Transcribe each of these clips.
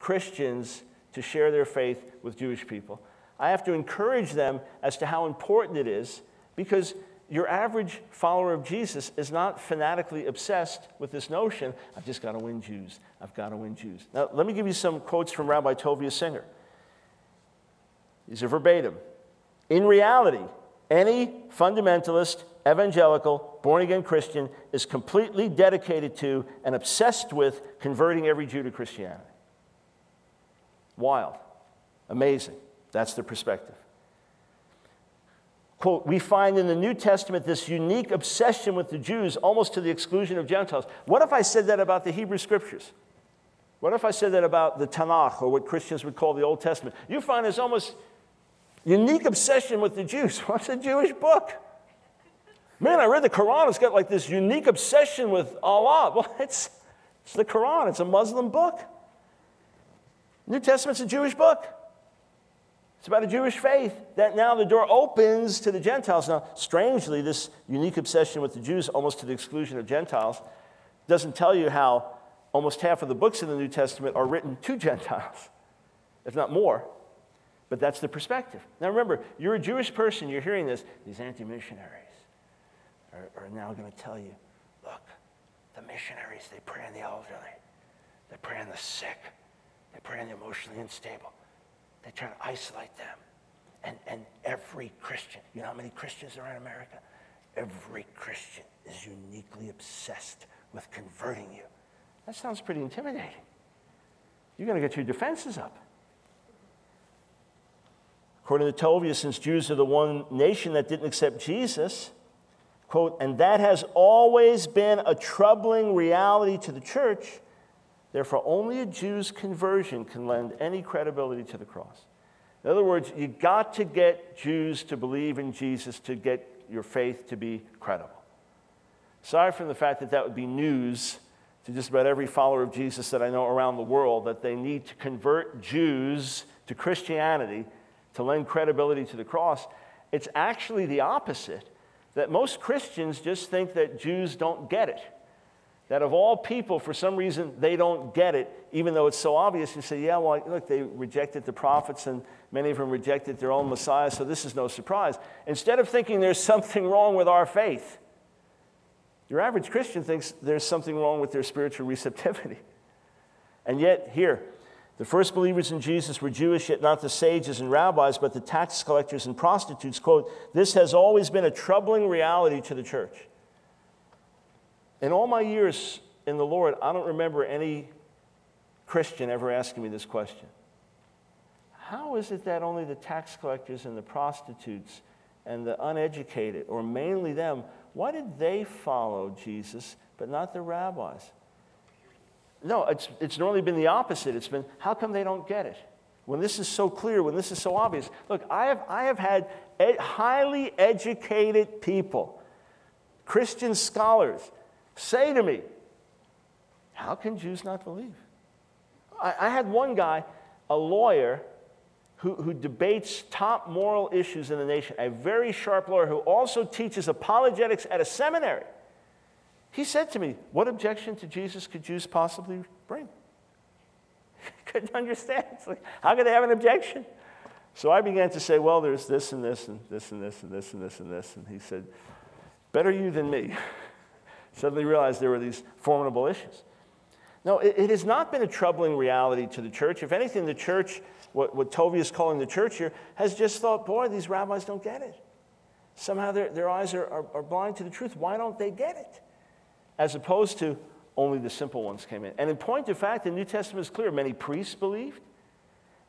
Christians to share their faith with Jewish people. I have to encourage them as to how important it is, because your average follower of Jesus is not fanatically obsessed with this notion, I've just got to win Jews. I've got to win Jews. Now, let me give you some quotes from Rabbi Tovia Singer. These are verbatim. In reality, any fundamentalist, evangelical, born-again Christian is completely dedicated to and obsessed with converting every Jew to Christianity. Wild. Amazing. That's the perspective. Quote, we find in the New Testament this unique obsession with the Jews almost to the exclusion of Gentiles. What if I said that about the Hebrew Scriptures? What if I said that about the Tanakh, or what Christians would call the Old Testament? You find this almost unique obsession with the Jews. What's a Jewish book? Man, I read the Quran. It's got like this unique obsession with Allah. Well, it's the Quran. It's a Muslim book. New Testament's a Jewish book. It's about a Jewish faith that now the door opens to the Gentiles. Now, strangely, this unique obsession with the Jews, almost to the exclusion of Gentiles, doesn't tell you how almost half of the books in the New Testament are written to Gentiles, if not more. But that's the perspective. Now, remember, you're a Jewish person. You're hearing this. These anti-missionaries are now going to tell you, look, the missionaries, they prey on the elderly. They prey on the sick. They prey on the emotionally unstable. They try to isolate them. And every Christian, you know how many Christians there are in America? Every Christian is uniquely obsessed with converting you. That sounds pretty intimidating. You're going to get your defenses up. According to Tovia, since Jews are the one nation that didn't accept Jesus, quote, and that has always been a troubling reality to the church, therefore, only a Jew's conversion can lend any credibility to the cross. In other words, you got to get Jews to believe in Jesus to get your faith to be credible. Aside from the fact that that would be news to just about every follower of Jesus that I know around the world, that they need to convert Jews to Christianity to lend credibility to the cross, it's actually the opposite, that most Christians just think that Jews don't get it. That of all people, for some reason, they don't get it, even though it's so obvious. You say, yeah, well, look, they rejected the prophets, and many of them rejected their own Messiah, so this is no surprise. Instead of thinking there's something wrong with our faith, your average Christian thinks there's something wrong with their spiritual receptivity. And yet, here, the first believers in Jesus were Jewish, yet not the sages and rabbis, but the tax collectors and prostitutes. Quote, this has always been a troubling reality to the church. In all my years in the Lord, I don't remember any Christian ever asking me this question. How is it that only the tax collectors and the prostitutes and the uneducated, or mainly them, why did they follow Jesus but not the rabbis? No, it's normally been the opposite. It's been, how come they don't get it? When this is so clear, when this is so obvious. Look, I have had highly educated people, Christian scholars, say to me, how can Jews not believe? I had one guy, a lawyer, who debates top moral issues in the nation, a very sharp lawyer who also teaches apologetics at a seminary. He said to me, what objection to Jesus could Jews possibly bring? Couldn't understand. It's like, how could they have an objection? So I began to say, well, there's this and this and this and this and this and this and this. And he said, better you than me. Suddenly realized there were these formidable issues. No, it has not been a troubling reality to the church. If anything, the church, what Tovia is calling the church here, has just thought, boy, these rabbis don't get it. Somehow their eyes are blind to the truth. Why don't they get it? As opposed to only the simple ones came in. And in point of fact, the New Testament is clear. Many priests believed.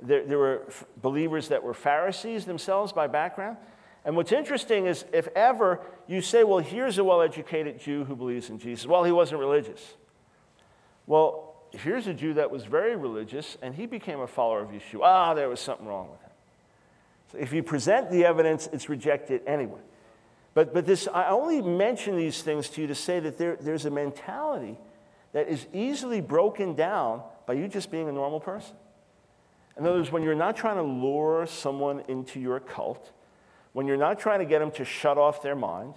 There were believers that were Pharisees themselves by background. And what's interesting is if ever you say, well, here's a well-educated Jew who believes in Jesus. Well, he wasn't religious. Well, here's a Jew that was very religious, and he became a follower of Yeshua. There was something wrong with him. So if you present the evidence, it's rejected anyway. But this, I only mention these things to you to say that there's a mentality that is easily broken down by you just being a normal person. In other words, when you're not trying to lure someone into your cult, when you're not trying to get them to shut off their mind,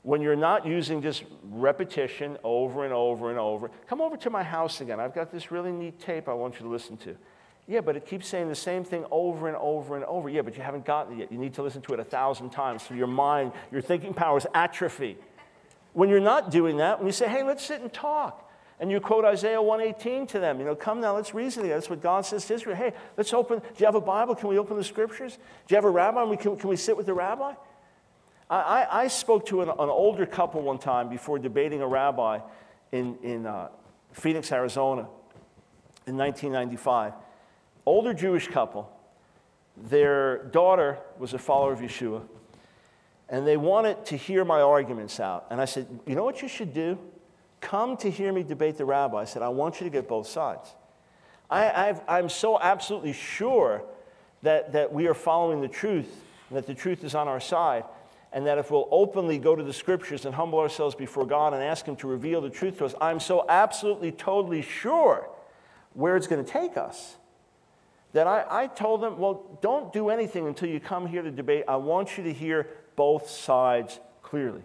When you're not using just repetition over and over and over. Come over to my house again. I've got this really neat tape I want you to listen to. Yeah, but it keeps saying the same thing over and over and over. Yeah, but you haven't gotten it yet. You need to listen to it 1,000 times so your mind, your thinking powers atrophy. When you're not doing that, when you say, hey, let's sit and talk, and you quote Isaiah 1:18 to them, come now, let's reason together. That's what God says to Israel. Hey, let's open, do you have a Bible? Can we open the scriptures? Do you have a rabbi? Can we sit with the rabbi? I spoke to an older couple one time before debating a rabbi in Phoenix, Arizona in 1995. Older Jewish couple. Their daughter was a follower of Yeshua, and they wanted to hear my arguments out. And I said, you know what you should do? Come to hear me debate the rabbi. I said, I want you to get both sides. I'm so absolutely sure that we are following the truth, and that the truth is on our side, and that if we'll openly go to the scriptures and humble ourselves before God and ask him to reveal the truth to us, I'm so absolutely, totally sure where it's going to take us, that I told them, well, don't do anything until you come here to debate. I want you to hear both sides clearly.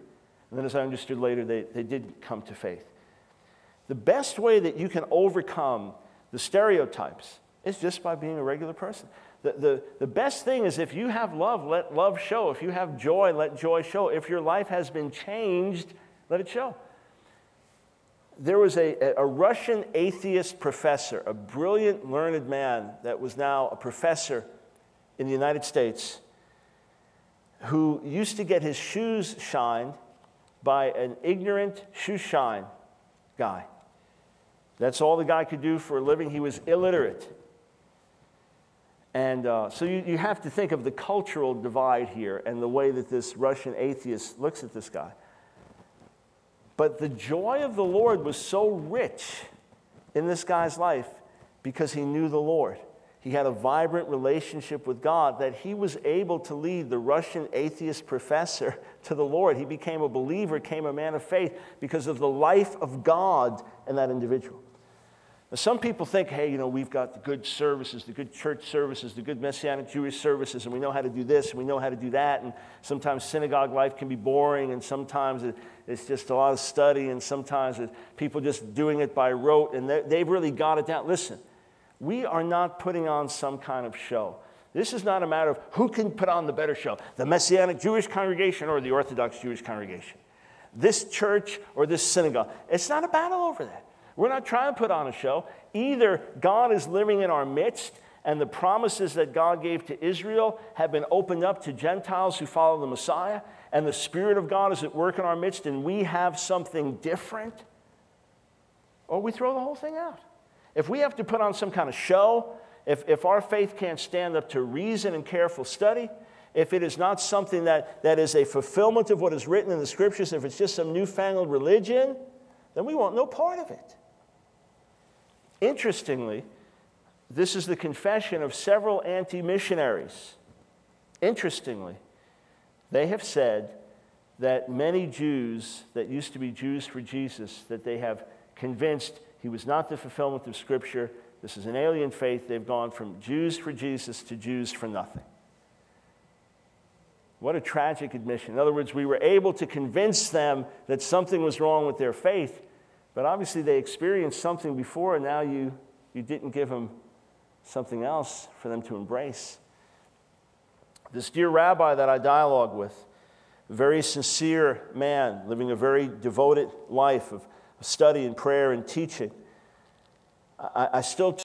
And then as I understood later, they did come to faith. The best way that you can overcome the stereotypes is just by being a regular person. The best thing is if you have love, let love show. If you have joy, let joy show. If your life has been changed, let it show. There was a Russian atheist professor, a brilliant, learned man that was now a professor in the United States, who used to get his shoes shined by an ignorant shoe shine guy. That's all the guy could do for a living. He was illiterate. And so you have to think of the cultural divide here and the way that this Russian atheist looks at this guy. But the joy of the Lord was so rich in this guy's life because he knew the Lord. He had a vibrant relationship with God that he was able to lead the Russian atheist professor to the Lord. He became a believer, became a man of faith because of the life of God in that individual. Now, some people think, hey, we've got the good services, the good church services, the good Messianic Jewish services, and we know how to do this, and we know how to do that, and sometimes synagogue life can be boring, and sometimes it's just a lot of study, and sometimes people just doing it by rote, and they've really got it down. Listen, we are not putting on some kind of show. This is not a matter of who can put on the better show, the Messianic Jewish congregation or the Orthodox Jewish congregation, this church or this synagogue. It's not a battle over that. We're not trying to put on a show. Either God is living in our midst and the promises that God gave to Israel have been opened up to Gentiles who follow the Messiah, and the Spirit of God is at work in our midst and we have something different, or we throw the whole thing out. If we have to put on some kind of show, if our faith can't stand up to reason and careful study, if it is not something that is a fulfillment of what is written in the Scriptures, if it's just some newfangled religion, then we want no part of it. Interestingly, this is the confession of several anti-missionaries. Interestingly, they have said that many Jews that used to be Jews for Jesus, that they have convinced he was not the fulfillment of Scripture. This is an alien faith. They've gone from Jews for Jesus to Jews for nothing. What a tragic admission. In other words, we were able to convince them that something was wrong with their faith, but obviously they experienced something before, and now you didn't give them something else for them to embrace. This dear rabbi that I dialogue with, a very sincere man, living a very devoted life of study and prayer and teaching, I still